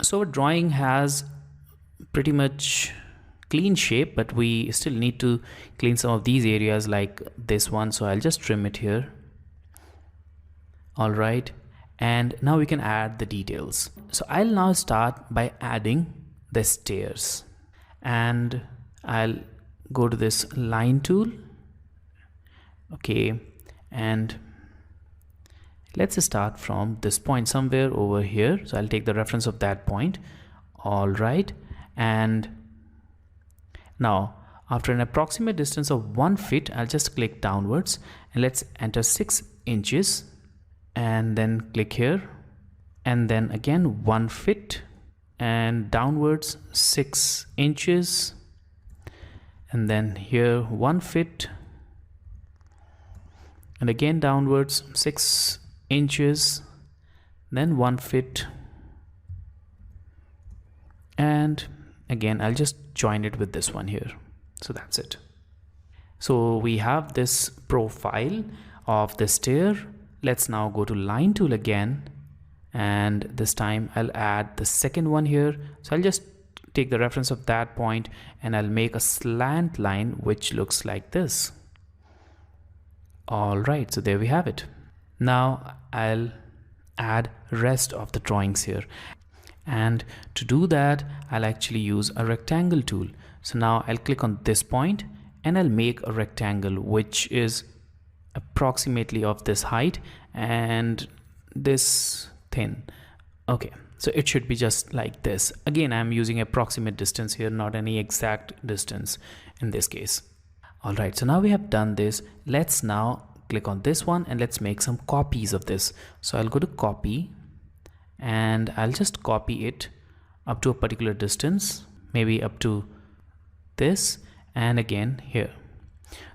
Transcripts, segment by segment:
So our drawing has pretty much clean shape, but we still need to clean some of these areas like this one. So I'll just trim it here. All right. And now we can add the details. So I'll now start by adding the stairs, and I'll go to this line tool. Okay. And let's start from this point somewhere over here. So I'll take the reference of that point. All right. And now after an approximate distance of 1 foot, I'll just click downwards and let's enter 6 inches and then click here, and then again 1 foot and downwards 6 inches, and then here 1 foot and again downwards 6 inches, then 1 foot, and again I'll just join it with this one here. So that's it. So we have this profile of the stair. Let's now go to line tool again, and this time I'll add the second one here. So I'll just take the reference of that point and I'll make a slant line which looks like this. All right, so there we have it. Now I'll add rest of the drawings here, and to do that I'll actually use a rectangle tool. So now I'll click on this point and I'll make a rectangle which is approximately of this height and this thin. Okay, so it should be just like this. Again, I'm using approximate distance here, not any exact distance in this case. All right, so now we have done this. Let's now click on this one and let's make some copies of this. So I'll go to copy and I'll just copy it up to a particular distance, maybe up to this, and again here.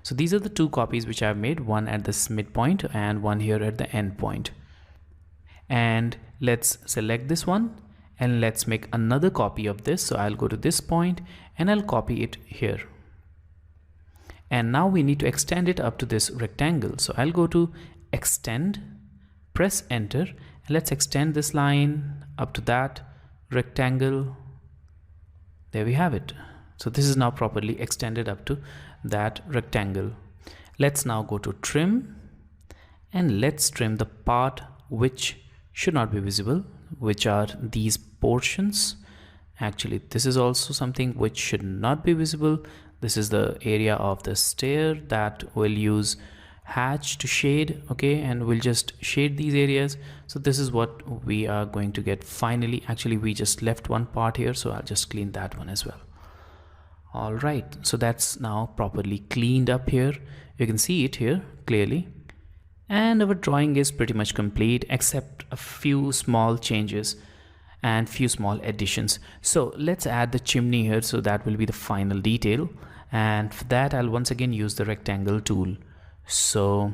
So these are the two copies which I've made, one at this midpoint and one here at the end point. And let's select this one and let's make another copy of this. So I'll go to this point and I'll copy it here. And now we need to extend it up to this rectangle. So I'll go to extend, press enter, and let's extend this line up to that rectangle. There we have it. So this is now properly extended up to that rectangle. Let's now go to trim and let's trim the part which should not be visible, which are these portions. Actually, this is also something which should not be visible. This is the area of the stair that we'll use hatch to shade. Okay, and we'll just shade these areas. So this is what we are going to get finally. Actually, we just left one part here, so I'll just clean that one as well. All right, so that's now properly cleaned up here. You can see it here clearly, and our drawing is pretty much complete except a few small changes and few small additions. So let's add the chimney here. So that will be the final detail, and for that I'll once again use the rectangle tool. So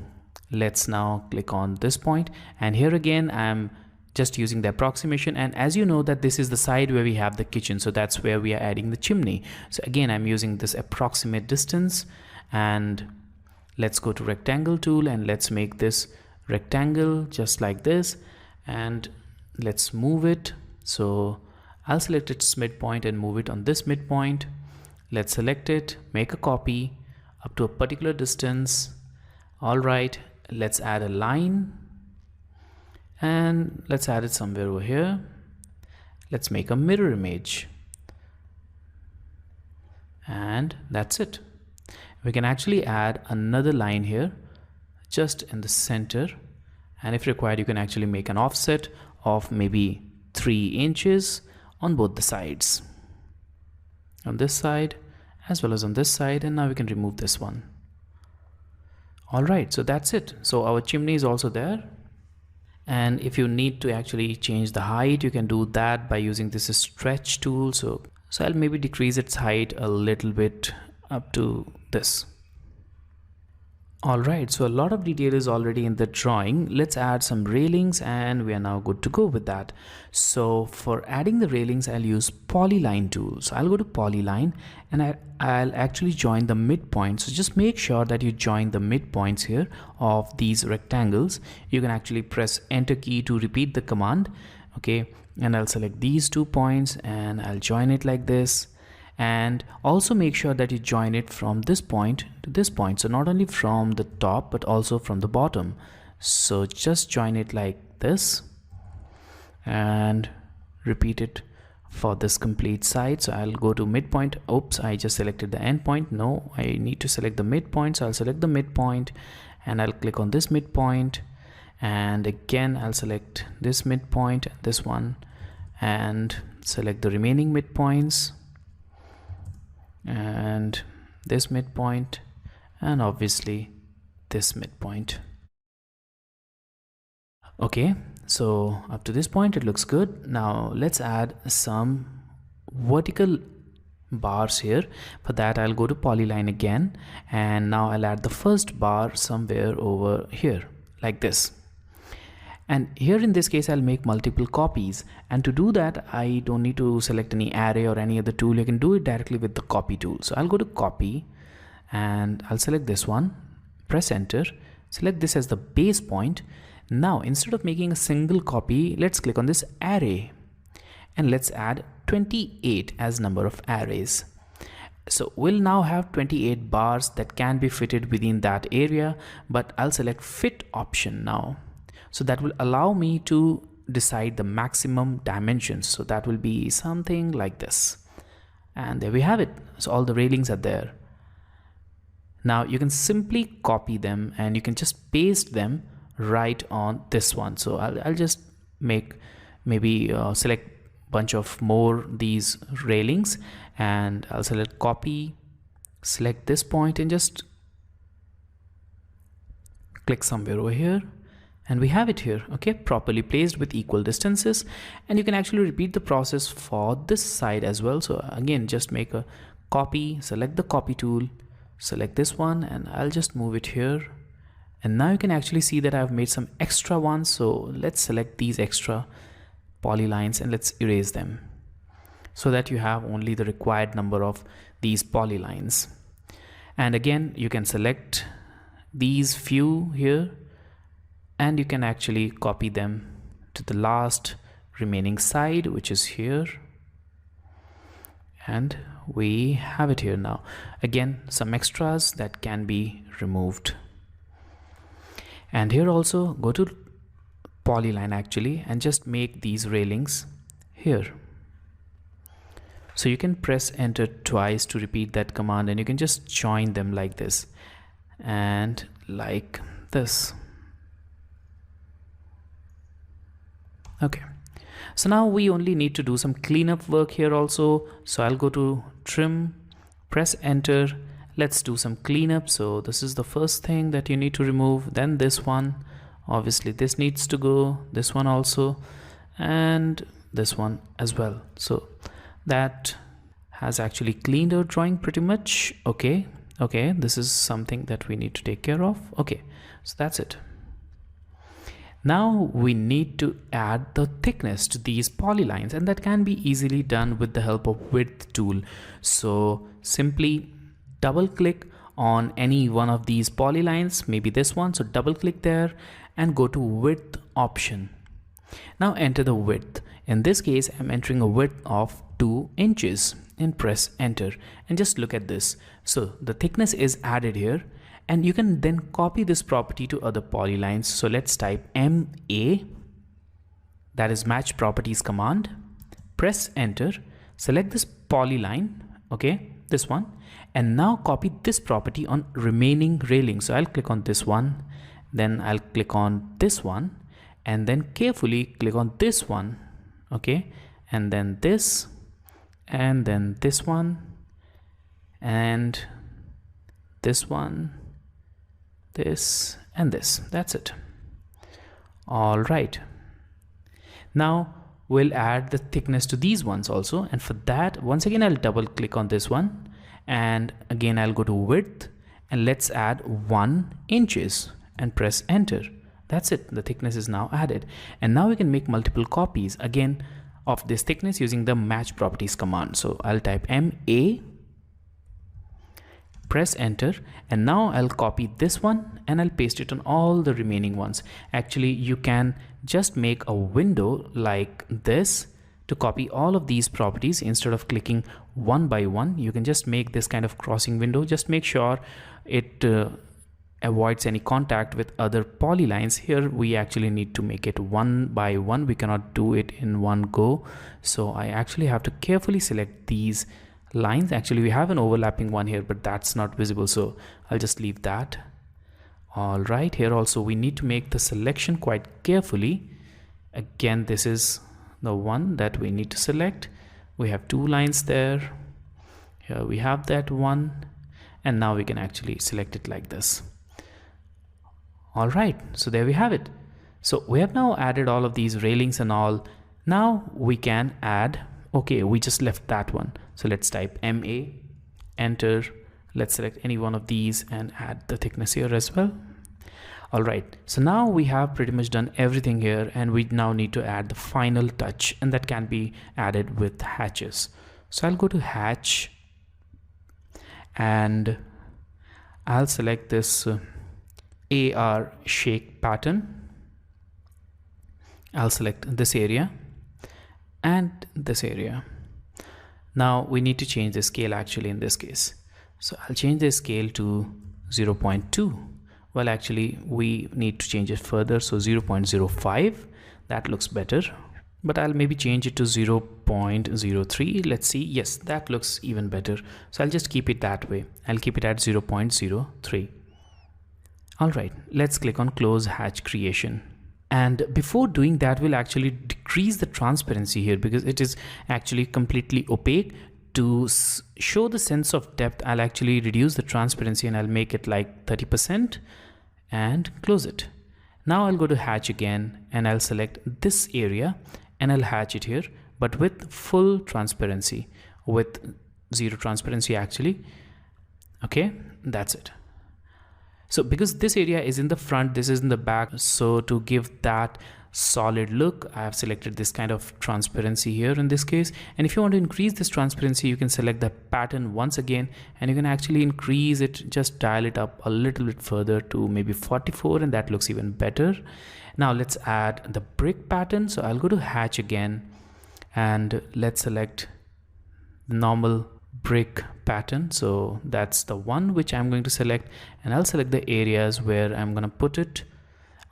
let's now click on this point, and here again I'm just using the approximation, and as you know that this is the side where we have the kitchen, so that's where we are adding the chimney. So again I'm using this approximate distance, and let's go to rectangle tool and let's make this rectangle just like this, and let's move it. So I'll select its midpoint and move it on this midpoint. Let's select it, make a copy up to a particular distance. All right, let's add a line and let's add it somewhere over here. Let's make a mirror image, and that's it. We can actually add another line here just in the center, and if required you can actually make an offset of maybe 3 inches on both the sides, on this side as well as on this side. And now we can remove this one. All right, so that's it. So our chimney is also there, and if you need to actually change the height you can do that by using this stretch tool. So I'll maybe decrease its height a little bit up to this. Alright, so a lot of detail is already in the drawing. Let's add some railings and we are now good to go with that. So for adding the railings, I'll use polyline tool. So I'll go to polyline and I'll actually join the midpoint. So just make sure that you join the midpoints here of these rectangles. You can actually press enter key to repeat the command. Okay, and I'll select these 2 points and I'll join it like this. And also make sure that you join it from this point to this point, so not only from the top but also from the bottom. So just join it like this and repeat it for this complete side. So I'll go to midpoint. Oops, I just selected the end point. No, I need to select the midpoint, so I'll select the midpoint and I'll click on this midpoint, and again I'll select this midpoint, this one, and select the remaining midpoints and this midpoint, and obviously this midpoint. Okay, so up to this point it looks good. Now let's add some vertical bars here. For that I'll go to polyline again, and now I'll add the first bar somewhere over here like this. And here in this case I'll make multiple copies, and to do that I don't need to select any array or any other tool. You can do it directly with the copy tool. So I'll go to copy and I'll select this one, press enter, select this as the base point. Now instead of making a single copy, let's click on this array and let's add 28 as number of arrays. So we'll now have 28 bars that can be fitted within that area, but I'll select fit option now. So that will allow me to decide the maximum dimensions. So that will be something like this. And there we have it. So all the railings are there. Now you can simply copy them and you can just paste them right on this one. So I'll just maybe select bunch of more these railings, and I'll select copy, select this point and just click somewhere over here. And we have it here, okay, properly placed with equal distances. And you can actually repeat the process for this side as well. So again, just make a copy, select the copy tool, select this one, and I'll just move it here. And now you can actually see that I've made some extra ones. So let's select these extra polylines and let's erase them so that you have only the required number of these polylines. And again, you can select these few here, and you can actually copy them to the last remaining side, which is here, and we have it here now. Again, some extras that can be removed. And here also go to polyline actually and just make these railings here. So you can press enter twice to repeat that command, and you can just join them like this and like this. Okay, so now we only need to do some cleanup work here also. So I'll go to trim, press enter, let's do some cleanup. So this is the first thing that you need to remove, then this one, obviously this needs to go, this one also, and this one as well. So that has actually cleaned our drawing pretty much. Okay, this is something that we need to take care of. Okay, so that's it. Now we need to add the thickness to these polylines, and that can be easily done with the help of width tool. So simply double click on any one of these polylines, maybe this one. So double click there and go to width option. Now enter the width. In this case, I'm entering a width of 2 inches and press enter, and just look at this. So the thickness is added here, and you can then copy this property to other polylines. So let's type MA, that is match properties command, press enter, select this polyline, okay, this one, and now copy this property on remaining railing. So I'll click on this one, then I'll click on this one, and then carefully click on this one, okay, and then this, and then this one, and this one, this, and this. That's it. All right, now we'll add the thickness to these ones also, and for that, once again, I'll double click on this one, and again I'll go to width, and let's add 1 inches and press enter. That's it, the thickness is now added. And now we can make multiple copies again of this thickness using the match properties command. So I'll type MA, press enter, and now I'll copy this one and I'll paste it on all the remaining ones. Actually, you can just make a window like this to copy all of these properties. Instead of clicking one by one, you can just make this kind of crossing window. Just make sure it avoids any contact with other polylines. Here we actually need to make it one by one. We cannot do it in one go. So I actually have to carefully select these lines. Actually, we have an overlapping one here, but that's not visible. So I'll just leave that. All right, here also we need to make the selection quite carefully. Again, this is the one that we need to select. We have two lines there. Here we have that one, and now we can actually select it like this. All right, so there we have it. So we have now added all of these railings and all. Now we can add, okay, we just left that one. So let's type MA, enter. Let's select any one of these and add the thickness here as well. All right, so now we have pretty much done everything here, and we now need to add the final touch, and that can be added with hatches. So I'll go to hatch and I'll select this AR shake pattern. I'll select this area and this area. Now we need to change the scale actually in this case. So I'll change the scale to 0.2. Well, actually we need to change it further. So 0.05, that looks better, but I'll maybe change it to 0.03. Let's see. Yes, that looks even better. So I'll just keep it that way. I'll keep it at 0.03. All right, let's click on close hatch creation. And before doing that, we'll actually decrease the transparency here because it is actually completely opaque. To show the sense of depth, I'll actually reduce the transparency and I'll make it like 30% and close it. Now I'll go to hatch again and I'll select this area and I'll hatch it here, but with full transparency, with zero transparency actually. Okay, that's it. So because this area is in the front, this is in the back, so to give that solid look, I have selected this kind of transparency here in this case. And if you want to increase this transparency, you can select the pattern once again and you can actually increase it, just dial it up a little bit further to maybe 44, and that looks even better. Now let's add the brick pattern. So I'll go to hatch again and let's select the normal brick pattern. So that's the one which I'm going to select, and I'll select the areas where I'm going to put it.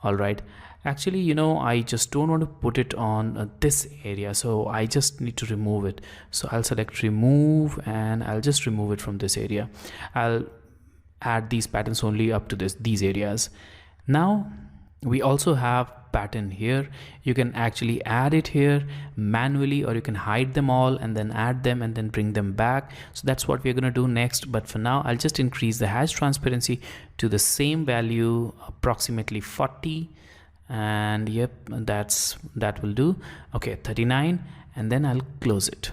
All right, actually, you know, I just don't want to put it on this area, so I just need to remove it. So I'll select remove and I'll just remove it from this area. I'll add these patterns only up to these areas. Now we also have pattern here. You can actually add it here manually, or you can hide them all and then add them and then bring them back. So that's what we're going to do next, but for now I'll just increase the hatch transparency to the same value, approximately 40, and yep, that will do. Okay, 39, and then I'll close it.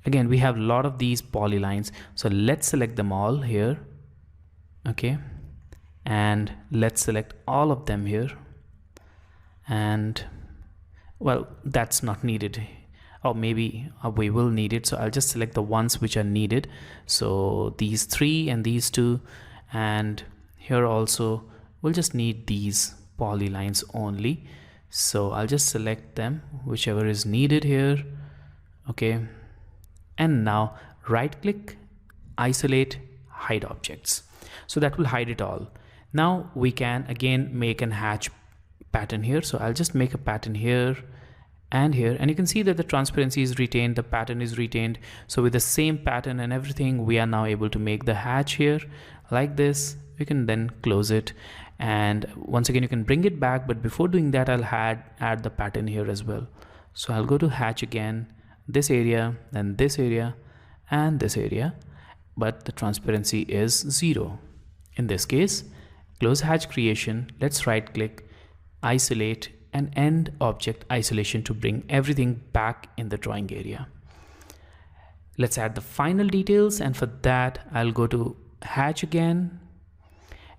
Again, we have a lot of these polylines, so let's select them all here. Okay, and let's select all of them here. And well, that's not needed, or maybe we will need it, so I'll just select the ones which are needed. So these three and these two, and here also we'll just need these polylines only. So I'll just select them, whichever is needed here. Okay, and now right click, isolate, hide objects. So that will hide it all. Now we can again make an hatch pattern here. So I'll just make a pattern here and here, and you can see that the transparency is retained, the pattern is retained. So with the same pattern and everything, we are now able to make the hatch here like this. We can then close it, and once again you can bring it back, but before doing that I'll add the pattern here as well. So I'll go to hatch again, this area, then this area and this area, but the transparency is 0 in this case. Close hatch creation. Let's right click, isolate, and end object isolation to bring everything back in the drawing area. Let's add the final details, and for that I'll go to hatch again,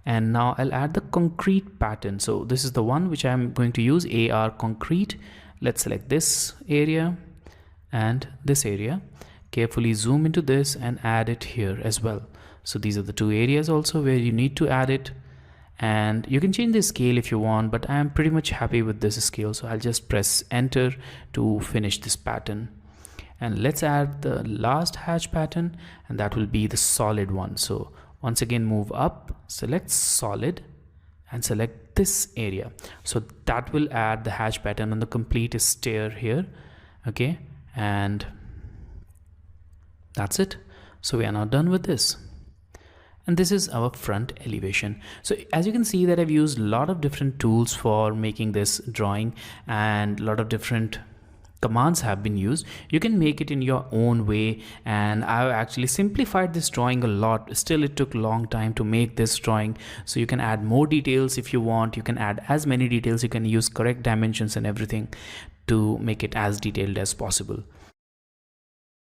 and now I'll add the concrete pattern. So this is the one which I'm going to use, AR concrete. Let's select this area and this area, carefully zoom into this and add it here as well. So these are the two areas also where you need to add it. and you can change the scale if you want, but I am pretty much happy with this scale, so I'll just press enter to finish this pattern. And let's add the last hatch pattern, and that will be the solid one. So once again move up, select solid and select this area, so that will add the hatch pattern on the complete stair here. Okay, and that's it. So we are now done with this. And this is our front elevation. So as you can see that I've used a lot of different tools for making this drawing, and a lot of different commands have been used. You can make it in your own way, and I've actually simplified this drawing a lot. Still, it took a long time to make this drawing, so you can add more details if you want. You can add as many details, you can use correct dimensions and everything to make it as detailed as possible.